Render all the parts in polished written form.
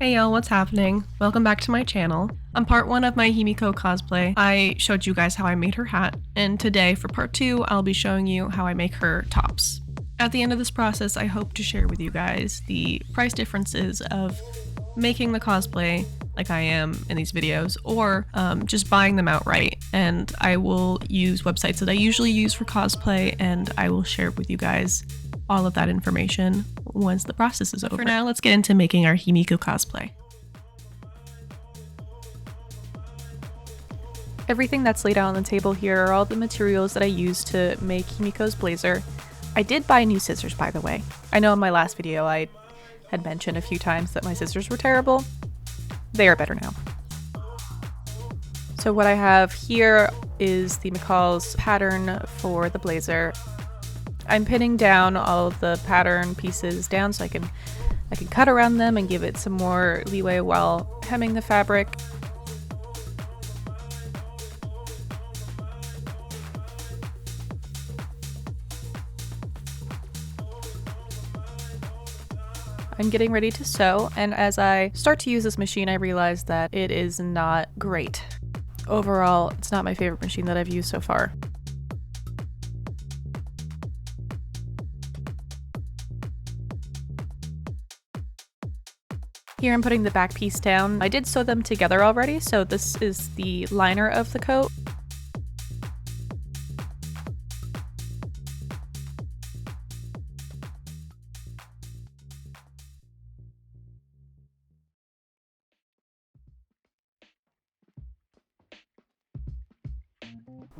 Hey y'all, what's happening? Welcome back to my channel. On part 1 of my Himiko cosplay, I showed you guys how I made her hat, and today for part 2, I'll be showing you how I make her tops. At the end of this process, I hope to share with you guys the price differences of making the cosplay like I am in these videos, or just buying them outright. And I will use websites that I usually use for cosplay, and I will share with you guys all of that information once the process is over. For now, let's get into making our Himiko cosplay. Everything that's laid out on the table here are all the materials that I used to make Himiko's blazer. I did buy new scissors, by the way. I know in my last video I had mentioned a few times that my scissors were terrible. They are better now. So what I have here is the McCall's pattern for the blazer. I'm pinning down all of the pattern pieces down so I can cut around them and give it some more leeway while hemming the fabric. I'm getting ready to sew, and as I start to use this machine, I realize that it is not great. Overall, it's not my favorite machine that I've used so far. Here I'm putting the back piece down. I did sew them together already, so this is the liner of the coat.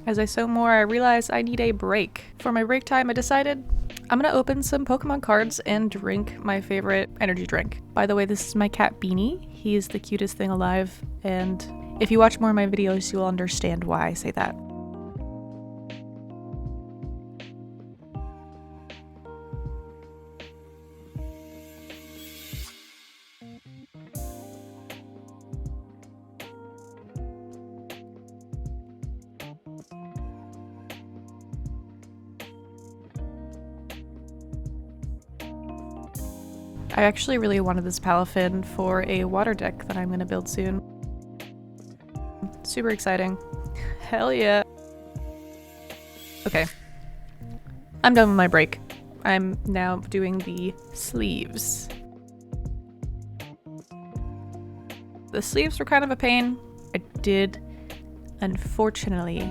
As I sew more, I realize I need a break. For my break time, I decided I'm gonna open some Pokemon cards and drink my favorite energy drink. By the way, this is my cat Beanie. He is the cutest thing alive, and if you watch more of my videos, you'll understand why I say that. I actually really wanted this palafin for a water deck that I'm going to build soon. Super exciting. Hell yeah. Okay. I'm done with my break. I'm now doing the sleeves. The sleeves were kind of a pain. I did, unfortunately,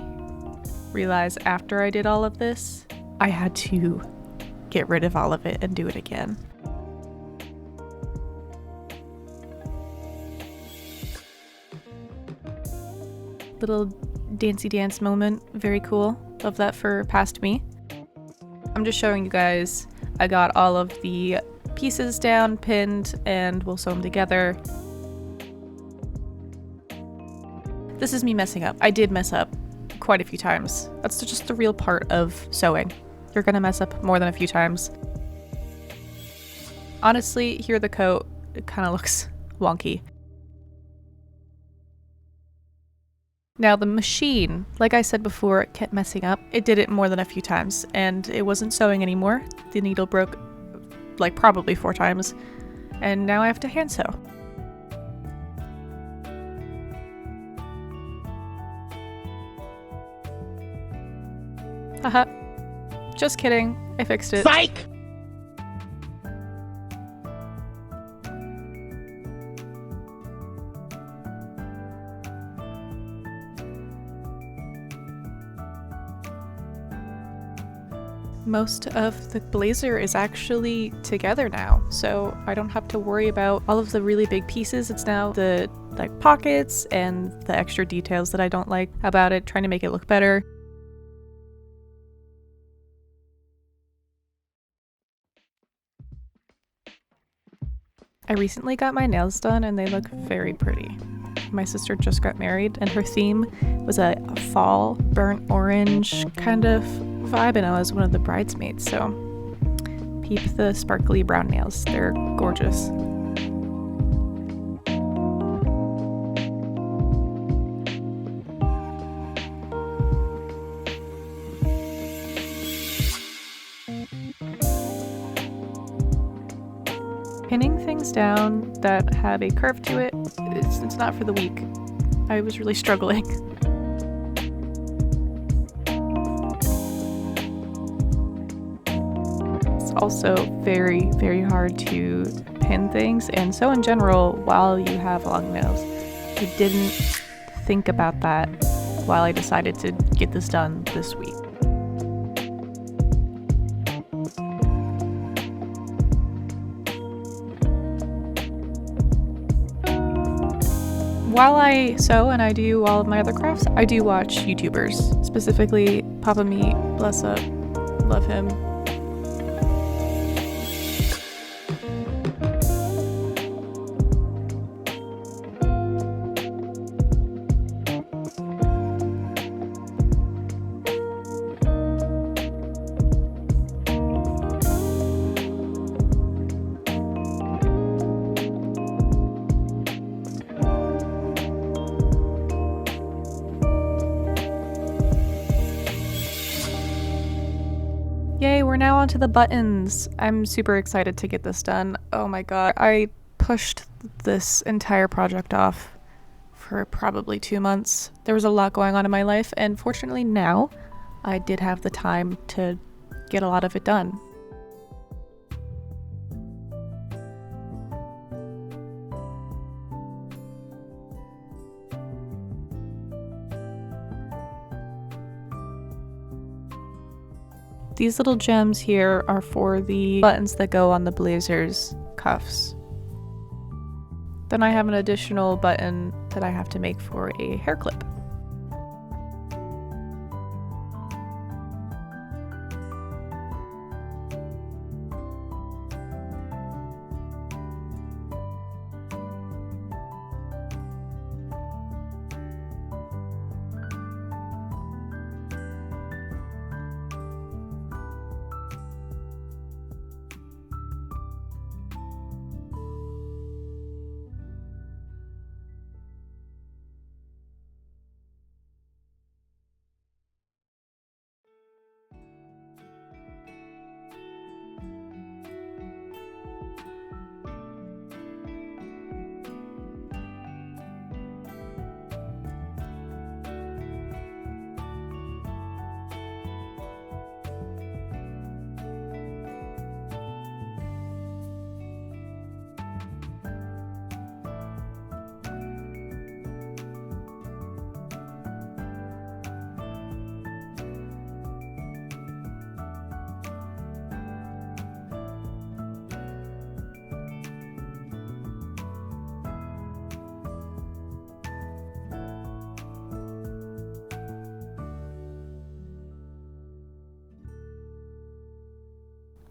realize after I did all of this, I had to get rid of all of it and do it again. Little dancey dance moment, very cool. Love that for past me. I'm just showing you guys, I got all of the pieces down, pinned, and we'll sew them together. This is me messing up. I did mess up quite a few times. That's just the real part of sewing. You're gonna mess up more than a few times. Honestly, here the coat, it kind of looks wonky. Now the machine, like I said before, it kept messing up. It did it more than a few times, and it wasn't sewing anymore. The needle broke like probably 4 times, and now I have to hand sew. Haha. Just kidding. I fixed it. Psych! Most of the blazer is actually together now, so I don't have to worry about all of the really big pieces. It's now the pockets and the extra details that I don't like about it, trying to make it look better. I recently got my nails done and they look very pretty. My sister just got married and her theme was a fall burnt orange kind of vibe, and I was one of the bridesmaids, so peep the sparkly brown nails. They're gorgeous. Pinning things down that have a curve to it, it's not for the weak. I was really struggling. It's also very, very hard to pin things, and so in general, while you have long nails, I didn't think about that while I decided to get this done this week. While I sew and I do all of my other crafts, I do watch YouTubers, specifically Papa Meat, bless up, love him. Yay, we're now onto the buttons. I'm super excited to get this done. Oh my god, I pushed this entire project off for probably 2 months. There was a lot going on in my life, and fortunately now I did have the time to get a lot of it done. These little gems here are for the buttons that go on the blazer's cuffs. Then I have an additional button that I have to make for a hair clip.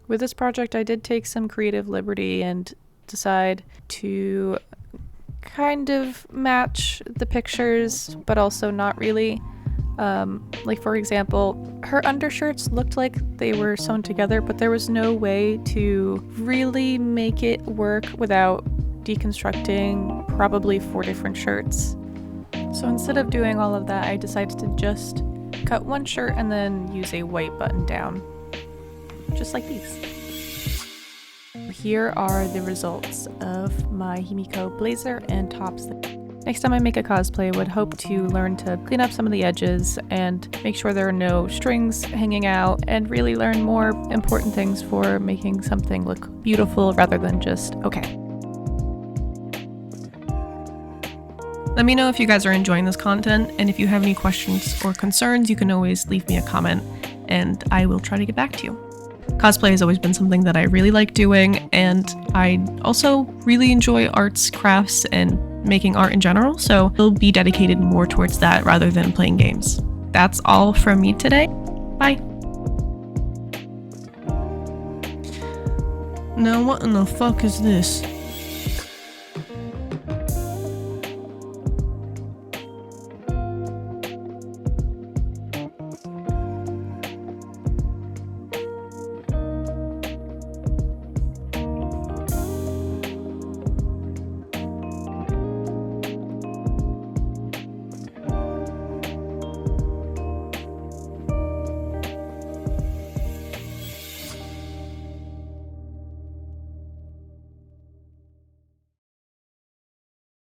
With this project, I did take some creative liberty and decide to kind of match the pictures, but also not really. Like for example, her undershirts looked like they were sewn together, but there was no way to really make it work without deconstructing probably 4 different shirts. So instead of doing all of that, I decided to just cut one shirt and then use a white button down. Just like these. Here are the results of my Himiko blazer and tops. Next time I make a cosplay, I would hope to learn to clean up some of the edges and make sure there are no strings hanging out, and really learn more important things for making something look beautiful rather than just okay. Let me know if you guys are enjoying this content, and if you have any questions or concerns, you can always leave me a comment and I will try to get back to you. Cosplay has always been something that I really like doing, and I also really enjoy arts, crafts, and making art in general, so I'll be dedicated more towards that rather than playing games. That's all from me today. Bye! Now what in the fuck is this?